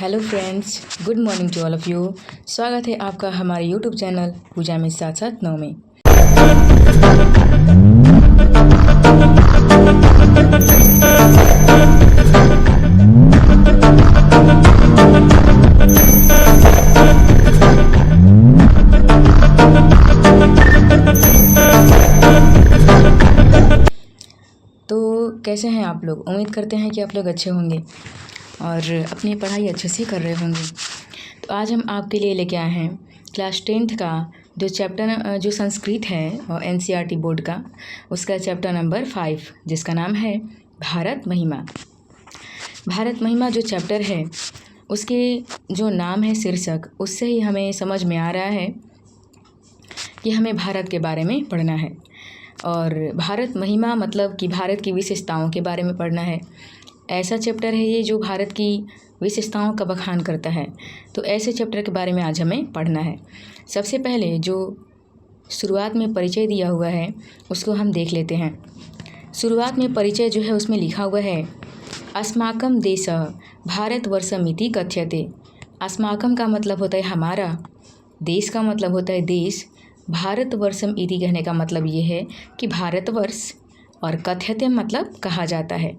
Hello friends, good morning to all of you. स्वागत है आपका हमारे यूट्यूब चैनल पूजा में साथ साथ 9 में। तो कैसे हैं आप लोग? उम्मीद करते हैं कि आप लोग अच्छे होंगे और अपनी पढ़ाई अच्छे से कर रहे होंगे। तो आज हम आपके लिए लेके आए हैं क्लास 10th का जो चैप्टर जो संस्कृत है और NCERT बोर्ड का, उसका चैप्टर नंबर 5 जिसका नाम है भारत महिमा। भारत महिमा जो चैप्टर है उसके जो नाम है शीर्षक, उससे ही हमें समझ में आ रहा है कि हमें भारत के बारे में पढ़ना है। और भारत महिमा मतलब कि भारत की विशेषताओं के बारे में पढ़ना है। ऐसा चैप्टर है ये जो भारत की विशेषताओं का बखान करता है। तो ऐसे चैप्टर के बारे में आज हमें पढ़ना है। सबसे पहले जो शुरुआत में परिचय दिया हुआ है उसको हम देख लेते हैं। शुरुआत में परिचय जो है उसमें लिखा हुआ है अस्माकं देशः भारतवर्षमिति कथ्यते। अस्माकं का मतलब होता है हमारा, देश का मतलब होता है देश, भारतवर्षम इति कहने का मतलब ये है कि भारतवर्ष, और कथ्यते मतलब कहा जाता है।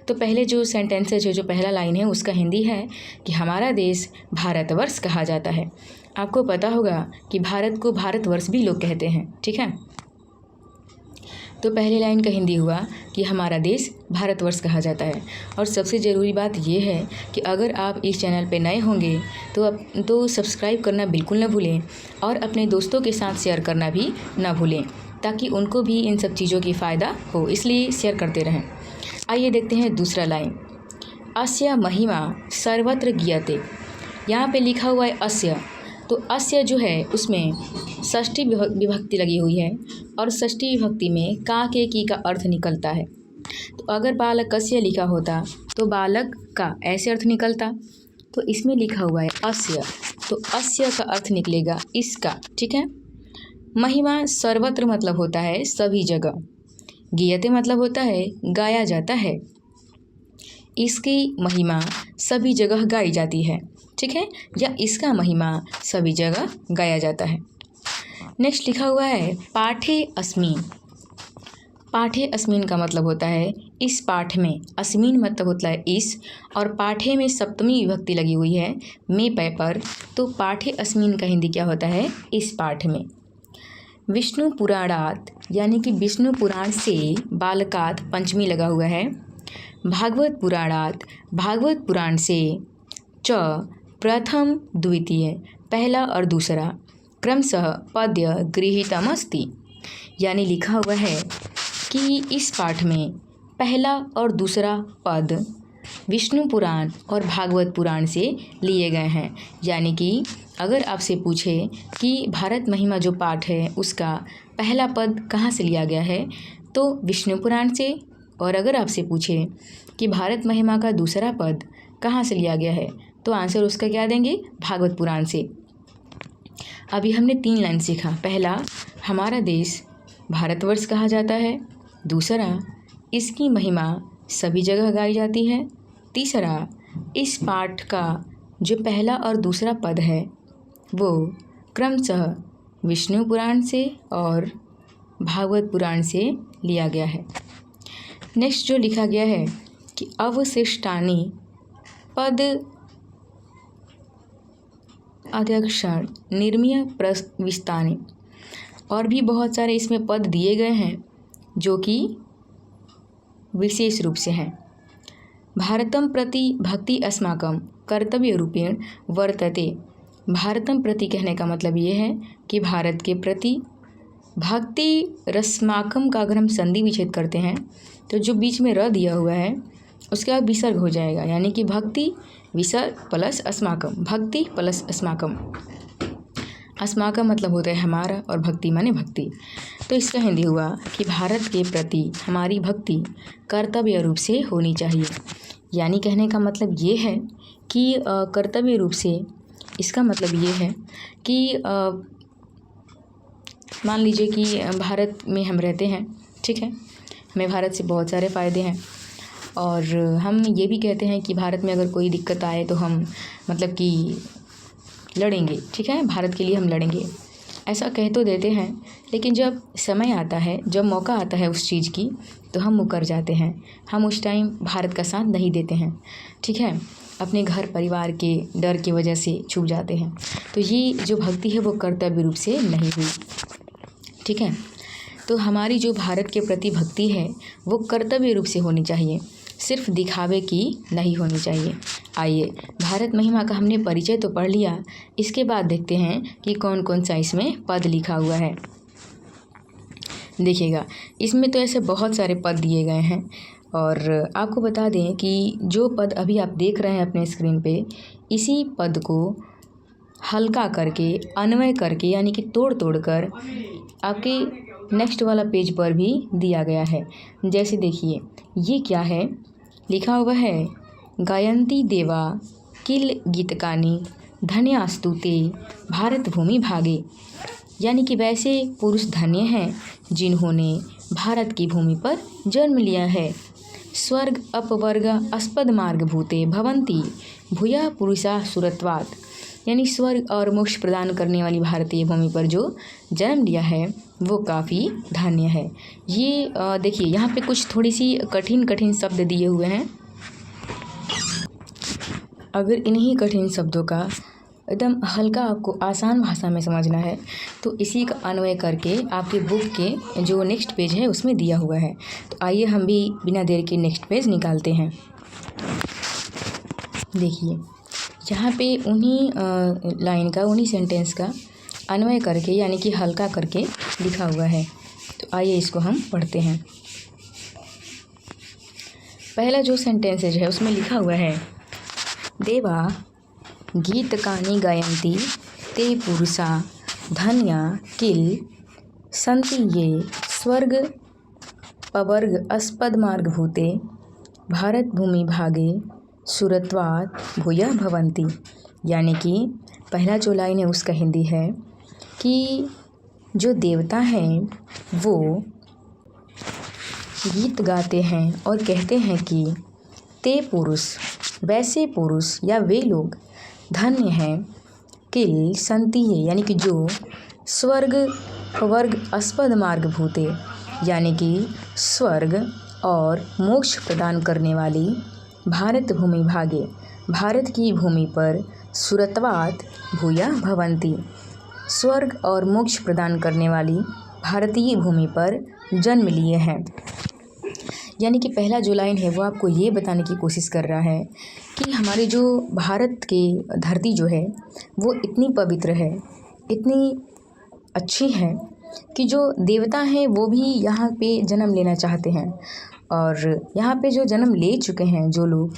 तो पहले जो सेंटेंसेज है, जो पहला लाइन है उसका हिंदी है कि हमारा देश भारतवर्ष कहा जाता है। आपको पता होगा कि भारत को भारतवर्ष भी लोग कहते हैं, ठीक है। तो पहली लाइन का हिंदी हुआ कि हमारा देश भारतवर्ष कहा जाता है। और सबसे ज़रूरी बात यह है कि अगर आप इस चैनल पे नए होंगे तो सब्सक्राइब करना बिल्कुल ना भूलें और अपने दोस्तों के साथ शेयर करना भी ना भूलें, ताकि उनको भी इन सब चीज़ों की फ़ायदा हो, इसलिए शेयर करते रहें। आइए देखते हैं दूसरा लाइन। अस्य महिमा सर्वत्र गीयते। यहाँ पे लिखा हुआ है अस्य, तो अस्य जो है उसमें षष्ठी विभक्ति लगी हुई है और षष्ठी विभक्ति में का के की का अर्थ निकलता है। तो अगर बालकस्य लिखा होता तो बालक का ऐसे अर्थ निकलता, तो इसमें लिखा हुआ है अस्य, तो अस्य का अर्थ निकलेगा इसका, ठीक है। महिमा सर्वत्र मतलब होता है सभी जगह, गीयते मतलब होता है गाया जाता है। इसकी महिमा सभी जगह गाई जाती है, ठीक है, या इसका महिमा सभी जगह गाया जाता है। नेक्स्ट लिखा हुआ है पाठे अस्मिन्। पाठे अस्मिन् का मतलब होता है इस पाठ में, अस्मिन् मतलब होता है इस, और पाठे में सप्तमी विभक्ति लगी हुई है में पै पर, तो पाठे अस्मिन् का हिंदी क्या होता है इस पाठ में। विष्णु पुराणात यानी कि विष्णु पुराण से बालकात पंचमी लगा हुआ है। भागवत पुराणात भागवत पुराण से च प्रथम द्वितीय पहला और दूसरा क्रमशः पद्य गृहीतमस्ति, यानी लिखा हुआ है कि इस पाठ में पहला और दूसरा पद विष्णु पुराण और भागवत पुराण से लिए गए हैं। यानी कि अगर आपसे पूछे कि भारत महिमा जो पाठ है उसका पहला पद कहाँ से लिया गया है, तो विष्णु पुराण से, और अगर आपसे पूछे कि भारत महिमा का दूसरा पद कहाँ से लिया गया है, तो आंसर उसका क्या देंगे, भागवत पुराण से। अभी हमने 3 लाइन सीखा। पहला, हमारा देश भारतवर्ष कहा जाता है। दूसरा, इसकी महिमा सभी जगह गाई जाती है। तीसरा, इस पाठ का जो पहला और दूसरा पद है वो क्रमशः विष्णु पुराण से और भागवत पुराण से लिया गया है। नेक्स्ट जो लिखा गया है कि अवशिष्टानि पद अध्यक्षण निर्मीय प्रविष्टानि, और भी बहुत सारे इसमें पद दिए गए हैं जो कि विशेष रूप से हैं। भारतम प्रति भक्ति अस्माकं कर्तव्य रूपेण वर्तते। भारतम प्रति कहने का मतलब ये है कि भारत के प्रति, भक्ति रस्माकम का अगर हम संधि विच्छेद करते हैं तो जो बीच में र दिया हुआ है उसके बाद विसर्ग हो जाएगा, यानी कि भक्ति विसर्ग प्लस अस्माकम, भक्ति प्लस अस्माकम। अस्माकम मतलब होता है हमारा और भक्ति माने भक्ति। तो इसका हिंदी हुआ कि भारत के प्रति हमारी भक्ति कर्तव्य रूप से होनी चाहिए। यानी कहने का मतलब ये है कि कर्तव्य रूप से, इसका मतलब ये है कि मान लीजिए कि भारत में हम रहते हैं, ठीक है, हमें भारत से बहुत सारे फ़ायदे हैं, और हम ये भी कहते हैं कि भारत में अगर कोई दिक्कत आए तो हम मतलब कि लड़ेंगे, ठीक है, भारत के लिए हम लड़ेंगे, ऐसा कह तो देते हैं, लेकिन जब समय आता है, जब मौका आता है उस चीज़ की, तो हम मुकर जाते हैं। हम उस टाइम भारत का साथ नहीं देते हैं, ठीक है, अपने घर परिवार के डर की वजह से छूट जाते हैं। तो ये जो भक्ति है वो कर्तव्य रूप से नहीं हुई, ठीक है। तो हमारी जो भारत के प्रति भक्ति है वो कर्तव्य रूप से होनी चाहिए, सिर्फ दिखावे की नहीं होनी चाहिए। आइए, भारत महिमा का हमने परिचय तो पढ़ लिया, इसके बाद देखते हैं कि कौन कौन सा इसमें पद लिखा हुआ है। देखिएगा, इसमें तो ऐसे बहुत सारे पद दिए गए हैं, और आपको बता दें कि जो पद अभी आप देख रहे हैं अपने स्क्रीन पे, इसी पद को हल्का करके, अन्वय करके, यानी कि तोड़ तोड़ कर आपके नेक्स्ट वाला पेज पर भी दिया गया है। जैसे देखिए, ये क्या है, लिखा हुआ है गायन्ति देवा किल गीतकानी धन्यास्तु ते भारत भूमि भागे, यानी कि वैसे पुरुष धन्य हैं जिन्होंने भारत की भूमि पर जन्म लिया है। स्वर्ग अपवर्ग अस्पद मार्ग भूते भवंती भूया पुरुषा सुरत्वात्, यानी स्वर्ग और मोक्ष प्रदान करने वाली भारतीय भूमि पर जो जन्म लिया है वो काफ़ी धन्य है। ये देखिए, यहाँ पे कुछ थोड़ी सी कठिन कठिन शब्द दिए हुए हैं। अगर इन्हीं कठिन शब्दों का एकदम हल्का आपको आसान भाषा में समझना है तो इसी का अन्वय करके आपके बुक के जो नेक्स्ट पेज है उसमें दिया हुआ है। तो आइए हम भी बिना देर के नेक्स्ट पेज निकालते हैं। देखिए, यहाँ पे उन्हीं लाइन का, उन्हीं सेंटेंस का अन्वय करके, यानी कि हल्का करके लिखा हुआ है। तो आइए इसको हम पढ़ते हैं। पहला जो सेंटेंसेज है उसमें लिखा हुआ है देवा गीतकानि गायन्ति ते पुरुषा धन्या किल सन्ति ये स्वर्ग पवर्ग अस्पद मार्ग भूते भारत भूमि भागे सुरत्वात् भूयः भवन्ति, यानी कि पहला जो लाइन है उसका हिंदी है कि जो देवता हैं वो गीत गाते हैं और कहते हैं कि ते पुरुष, वैसे पुरुष या वे लोग धन्य हैं किल संति है, यानी कि जो स्वर्ग पवर्ग अस्पद मार्ग भूते, यानी कि स्वर्ग और मोक्ष प्रदान करने वाली भारत भूमि भागे, भारत की भूमि पर सुरत्वात् भूयः भवन्ति, स्वर्ग और मोक्ष प्रदान करने वाली भारतीय भूमि पर जन्म लिए हैं। यानी कि पहला जो लाइन है वो आपको ये बताने की कोशिश कर रहा है कि हमारी जो भारत की धरती जो है वो इतनी पवित्र है, इतनी अच्छी है कि जो देवता हैं वो भी यहाँ पे जन्म लेना चाहते हैं, और यहाँ पे जो जन्म ले चुके हैं जो लोग,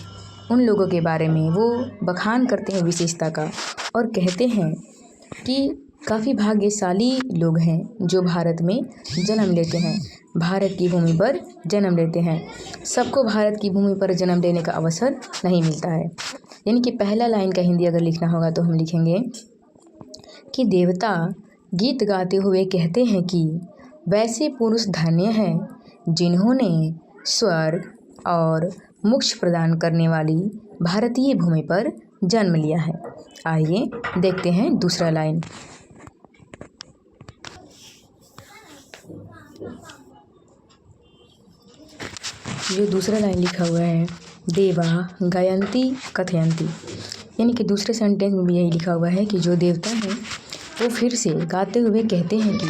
उन लोगों के बारे में वो बखान करते हैं विशेषता का, और कहते हैं कि काफ़ी भाग्यशाली लोग हैं जो भारत में जन्म लेते हैं, भारत की भूमि पर जन्म लेते हैं। सबको भारत की भूमि पर जन्म लेने का अवसर नहीं मिलता है। यानी कि पहला लाइन का हिंदी अगर लिखना होगा तो हम लिखेंगे कि देवता गीत गाते हुए कहते हैं कि वैसे पुरुष धन्य हैं जिन्होंने स्वर्ग और मोक्ष प्रदान करने वाली भारतीय भूमि पर जन्म लिया है। आइए देखते हैं दूसरा लाइन। जो दूसरा लाइन लिखा हुआ है देवा गायन्ति कथयन्ति, यानी कि दूसरे सेंटेंस में भी यही लिखा हुआ है कि जो देवता हैं वो फिर से गाते हुए कहते हैं कि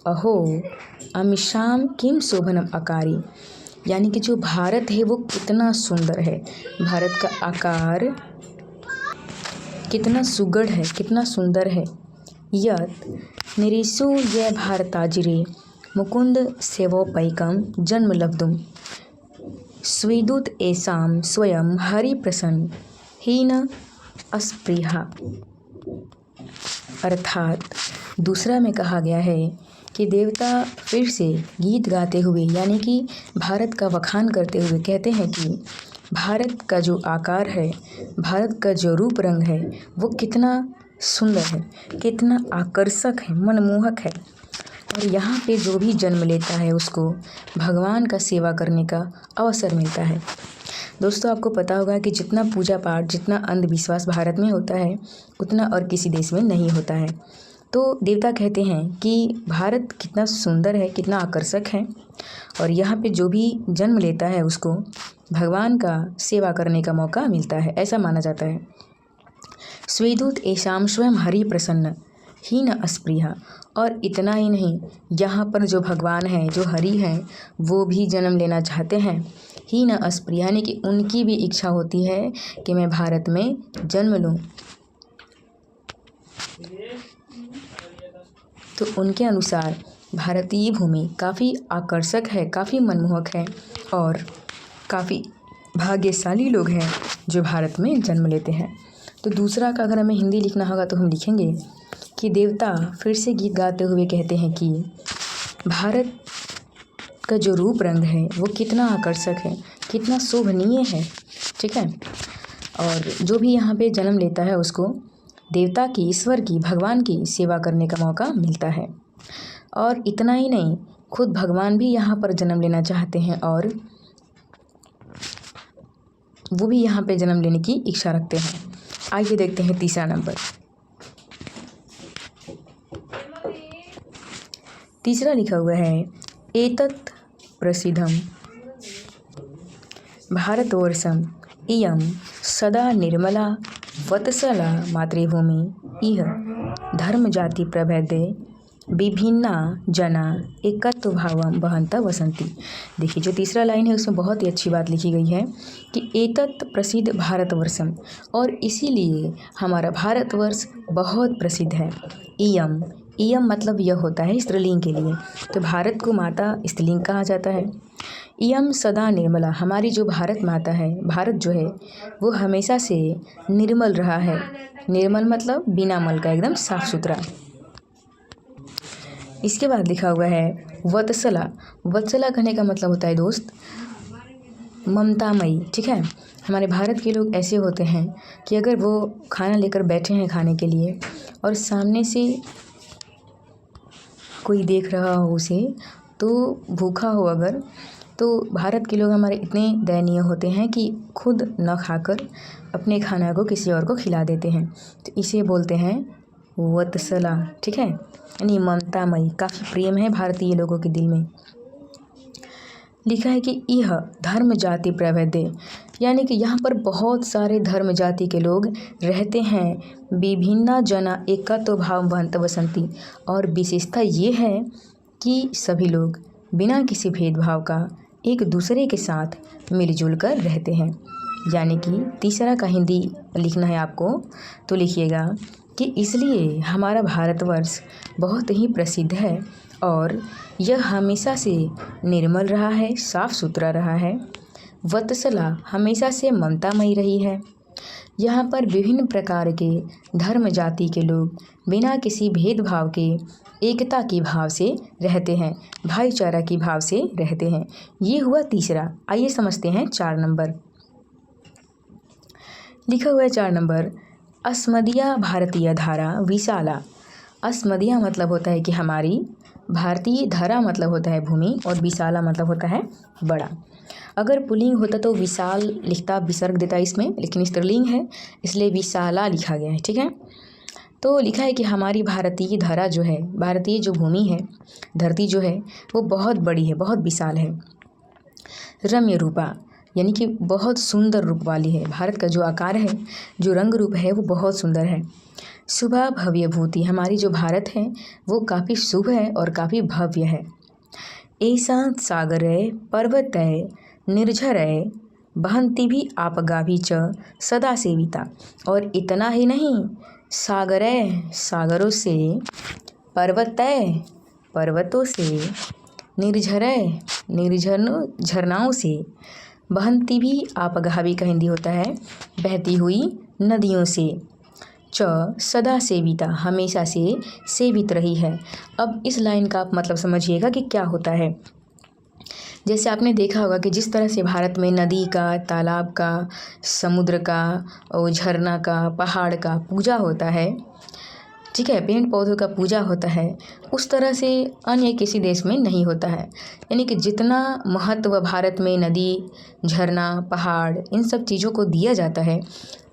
अहो अमीषाम किम शोभनम आकारी, यानी कि जो भारत है वो कितना सुंदर है, भारत का आकार कितना सुगढ़ है, कितना सुंदर है। यत् निरीसु ये भारताजिरे मुकुंद सेवोपैकम जन्म लब्धुम स्वीदुत एसाम स्वयं हरि प्रसन्न हीन अस्पृहा। अर्थात दूसरा में कहा गया है कि देवता फिर से गीत गाते हुए, यानी कि भारत का बखान करते हुए कहते हैं कि भारत का जो आकार है, भारत का जो रूप रंग है वो कितना सुंदर है, कितना आकर्षक है, मनमोहक है, और यहाँ पे जो भी जन्म लेता है उसको भगवान का सेवा करने का अवसर मिलता है। दोस्तों आपको पता होगा कि जितना पूजा पाठ, जितना अंधविश्वास भारत में होता है उतना और किसी देश में नहीं होता है। तो देवता कहते हैं कि भारत कितना सुंदर है, कितना आकर्षक है, और यहाँ पे जो भी जन्म लेता है उसको भगवान का सेवा करने का मौका मिलता है, ऐसा माना जाता है। स्वेदूत एशाम स्वयं हरि प्रसन्न ही न अस्पृहा। और इतना ही नहीं, यहाँ पर जो भगवान हैं, जो हरि हैं, वो भी जन्म लेना चाहते हैं। ही न अस्पृहा यानी कि उनकी भी इच्छा होती है कि मैं भारत में जन्म लूँ। तो उनके अनुसार भारतीय भूमि काफ़ी आकर्षक है, काफ़ी मनमोहक है, और काफ़ी भाग्यशाली लोग हैं जो भारत में जन्म लेते हैं। तो दूसरा का अगर हमें हिंदी लिखना होगा तो हम लिखेंगे कि देवता फिर से गीत गाते हुए कहते हैं कि भारत का जो रूप रंग है वो कितना आकर्षक है, कितना शोभनीय है, ठीक है। और जो भी यहाँ पे जन्म लेता है उसको देवता की, ईश्वर की, भगवान की सेवा करने का मौका मिलता है। और इतना ही नहीं, खुद भगवान भी यहाँ पर जन्म लेना चाहते हैं और वो भी यहाँ पे जन्म लेने की इच्छा रखते हैं। आइए देखते हैं तीसरा नंबर। तीसरा लिखा हुआ है एतत् प्रसिद्धम भारतवर्षम इयं सदा निर्मला वत्सला मातृभूमि इह धर्म जाति प्रभेदे विभिन्ना जना एकत्व भावम वहंता वसंती। देखिए जो तीसरा लाइन है उसमें बहुत ही अच्छी बात लिखी गई है कि एतत् प्रसिद्ध भारतवर्षम, और इसीलिए हमारा भारतवर्ष बहुत प्रसिद्ध है। इयम, इयम मतलब यह होता है स्त्रीलिंग के लिए, तो भारत को माता स्त्रीलिंग कहा जाता है। इयम सदा निर्मला, हमारी जो भारत माता है, भारत जो है वो हमेशा से निर्मल रहा है। निर्मल मतलब बिना मल का, एकदम साफ सुथरा। इसके बाद लिखा हुआ है वत्सला। वत्सला कहने का मतलब होता है दोस्त ममतामयी, ठीक है। हमारे भारत के लोग ऐसे होते हैं कि अगर वो खाना लेकर बैठे हैं खाने के लिए और सामने से कोई देख रहा हो उसे, तो भूखा हो अगर, तो भारत के लोग हमारे इतने दयनीय होते हैं कि खुद न खाकर अपने खाना को किसी और को खिला देते हैं। तो इसे बोलते हैं वत्सला, ठीक है, यानी ममतामयी, काफ़ी प्रेम है भारतीय लोगों के दिल में। लिखा है कि यह धर्म जाति प्रभेदे, यानी कि यहाँ पर बहुत सारे धर्म जाति के लोग रहते हैं। विभिन्ना जना एकत्व भाव वहंत वसंती, और विशेषता ये है कि सभी लोग बिना किसी भेदभाव का एक दूसरे के साथ मिलजुल कर रहते हैं। यानी कि तीसरा का हिंदी लिखना है आपको, तो लिखिएगा कि इसलिए हमारा भारतवर्ष बहुत ही प्रसिद्ध है और यह हमेशा से निर्मल रहा है, साफ सुथरा रहा है। वत्सला हमेशा से ममतामयी रही है। यहाँ पर विभिन्न प्रकार के धर्म जाति के लोग बिना किसी भेदभाव के एकता की भाव से रहते हैं, भाईचारा की भाव से रहते हैं। ये हुआ तीसरा। आइए समझते हैं 4 नंबर। लिखा हुआ है 4 नंबर, अस्मदीया भारतीय धारा विशाला। अस्मदीया मतलब होता है कि हमारी, भारतीय धारा मतलब होता है भूमि, और विशाला मतलब होता है बड़ा। अगर पुल्लिंग होता तो विशाल लिखता, विसर्ग देता इसमें, लेकिन स्त्रीलिंग है इसलिए विशाला लिखा गया है, ठीक है। तो लिखा है कि हमारी भारतीय धारा जो है, भारतीय जो भूमि है, धरती जो है वो बहुत बड़ी है, बहुत विशाल है। रम्य रूपा यानी कि बहुत सुंदर रूप वाली है। भारत का जो आकार है, जो रंग रूप है वो बहुत सुंदर है। शुभा भव्य भूति, हमारी जो भारत है वो काफ़ी शुभ है और काफ़ी भव्य है। ऐसा सागरय पर्वतय निर्झरय बहंती भी आपगाभी च सदा सेविता। और इतना ही नहीं, सागरय सागरों से, पर्वतय पर्वतों से, निर्झरय झरनाओं से, बहंती भी आपगाभी का हिंदी होता है बहती हुई नदियों से, च सदा सेविता हमेशा से सेवित रही है। अब इस लाइन का आप मतलब समझिएगा कि क्या होता है। जैसे आपने देखा होगा कि जिस तरह से भारत में नदी का, तालाब का, समुद्र का और झरना का, पहाड़ का पूजा होता है, ठीक है, पेड़ पौधों का पूजा होता है, उस तरह से अन्य किसी देश में नहीं होता है। यानी कि जितना महत्व भारत में नदी, झरना, पहाड़ इन सब चीज़ों को दिया जाता है,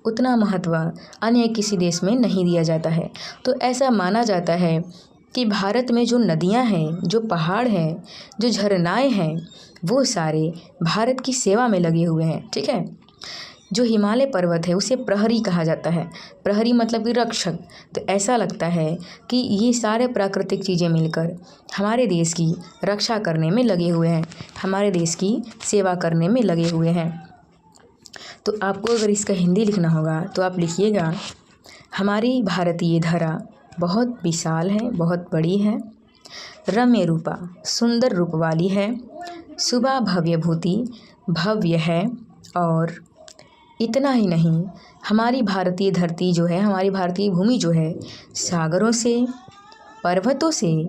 उतना महत्व अन्य किसी देश में नहीं दिया जाता है। तो ऐसा माना जाता है कि भारत में जो नदियाँ हैं, जो पहाड़ हैं, जो झरनाएँ हैं, वो सारे भारत की सेवा में लगे हुए हैं। ठीक है, जो हिमालय पर्वत है उसे प्रहरी कहा जाता है। प्रहरी मतलब कि रक्षक। तो ऐसा लगता है कि ये सारे प्राकृतिक चीज़ें मिलकर हमारे देश की रक्षा करने में लगे हुए हैं, हमारे देश की सेवा करने में लगे हुए हैं। तो आपको अगर इसका हिंदी लिखना होगा तो आप लिखिएगा, हमारी भारतीय धरा बहुत विशाल है, बहुत बड़ी है, रम्य रूपा सुंदर रूप वाली है, सुबह भव्य भूति भव्य है, और इतना ही नहीं, हमारी भारतीय धरती जो है, हमारी भारतीय भूमि जो है, सागरों से, पर्वतों से,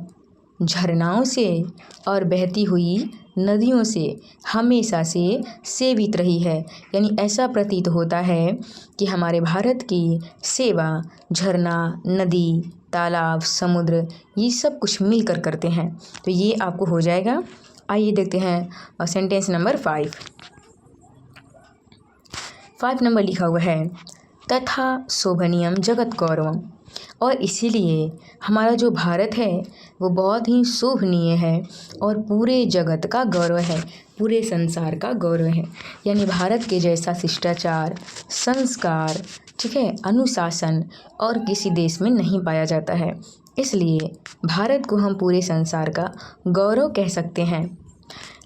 झरनाओं से और बहती हुई नदियों से हमेशा से सेवित रही है। यानी ऐसा प्रतीत होता है कि हमारे भारत की सेवा झरना, नदी, तालाब, समुद्र ये सब कुछ मिलकर करते हैं। तो ये आपको हो जाएगा। आइए देखते हैं सेंटेंस नंबर 5 नंबर लिखा हुआ है, तथा शोभनीयम जगत गौरवम। और इसीलिए हमारा जो भारत है वो बहुत ही शोभनीय है और पूरे जगत का गौरव है, पूरे संसार का गौरव है। यानी भारत के जैसा शिष्टाचार, संस्कार, ठीक है, अनुशासन और किसी देश में नहीं पाया जाता है। इसलिए भारत को हम पूरे संसार का गौरव कह सकते हैं।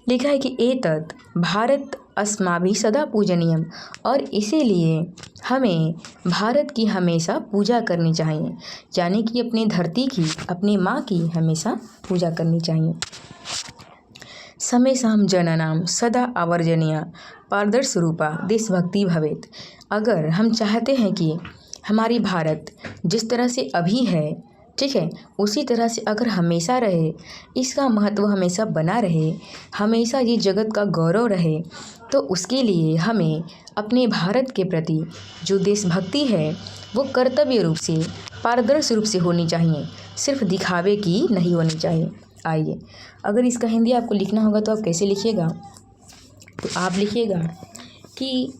लिखा है कि एतत् भारत अस्माभिः सदा पूजनीयम। और इसीलिए हमें भारत की हमेशा पूजा करनी चाहिए, यानी कि अपनी धरती की, अपनी माँ की हमेशा पूजा करनी चाहिए। समेषां जनानां सदा आवर्जनीया पारदर्श रूपा देशभक्ति भवेत्। अगर हम चाहते हैं कि हमारी भारत जिस तरह से अभी है, ठीक है, उसी तरह से अगर हमेशा रहे, इसका महत्व हमेशा बना रहे, हमेशा ये जगत का गौरव रहे, तो उसके लिए हमें अपने भारत के प्रति जो देशभक्ति है वो कर्तव्य रूप से, पारदर्शी रूप से होनी चाहिए, सिर्फ दिखावे की नहीं होनी चाहिए। आइए, अगर इसका हिंदी आपको लिखना होगा तो आप कैसे लिखिएगा? तो आप लिखिएगा कि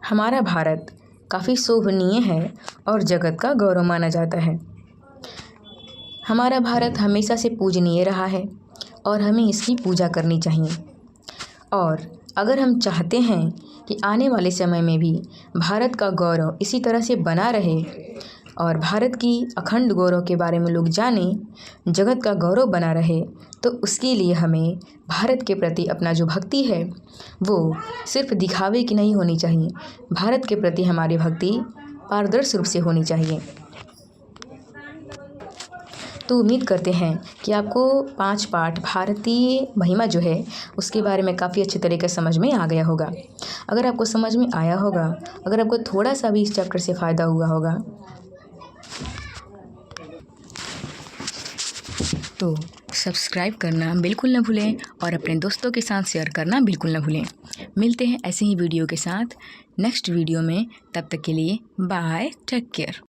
हमारा भारत काफ़ी शोभनीय है और जगत का गौरव माना जाता है। हमारा भारत हमेशा से पूजनीय रहा है और हमें इसकी पूजा करनी चाहिए। और अगर हम चाहते हैं कि आने वाले समय में भी भारत का गौरव इसी तरह से बना रहे और भारत की अखंड गौरव के बारे में लोग जानें, जगत का गौरव बना रहे, तो उसके लिए हमें भारत के प्रति अपना जो भक्ति है वो सिर्फ दिखावे की नहीं होनी चाहिए। भारत के प्रति हमारी भक्ति पारदर्शी रूप से होनी चाहिए। तो उम्मीद करते हैं कि आपको 5 पाठ भारतीय महिमा जो है उसके बारे में काफ़ी अच्छे तरीके से समझ में आ गया होगा। अगर आपको समझ में आया होगा, अगर आपको थोड़ा सा भी इस चैप्टर से फ़ायदा हुआ होगा, तो सब्सक्राइब करना बिल्कुल न भूलें और अपने दोस्तों के साथ शेयर करना बिल्कुल न भूलें। मिलते हैं ऐसे ही वीडियो के साथ नेक्स्ट वीडियो में। तब तक के लिए बाय, टेक केयर।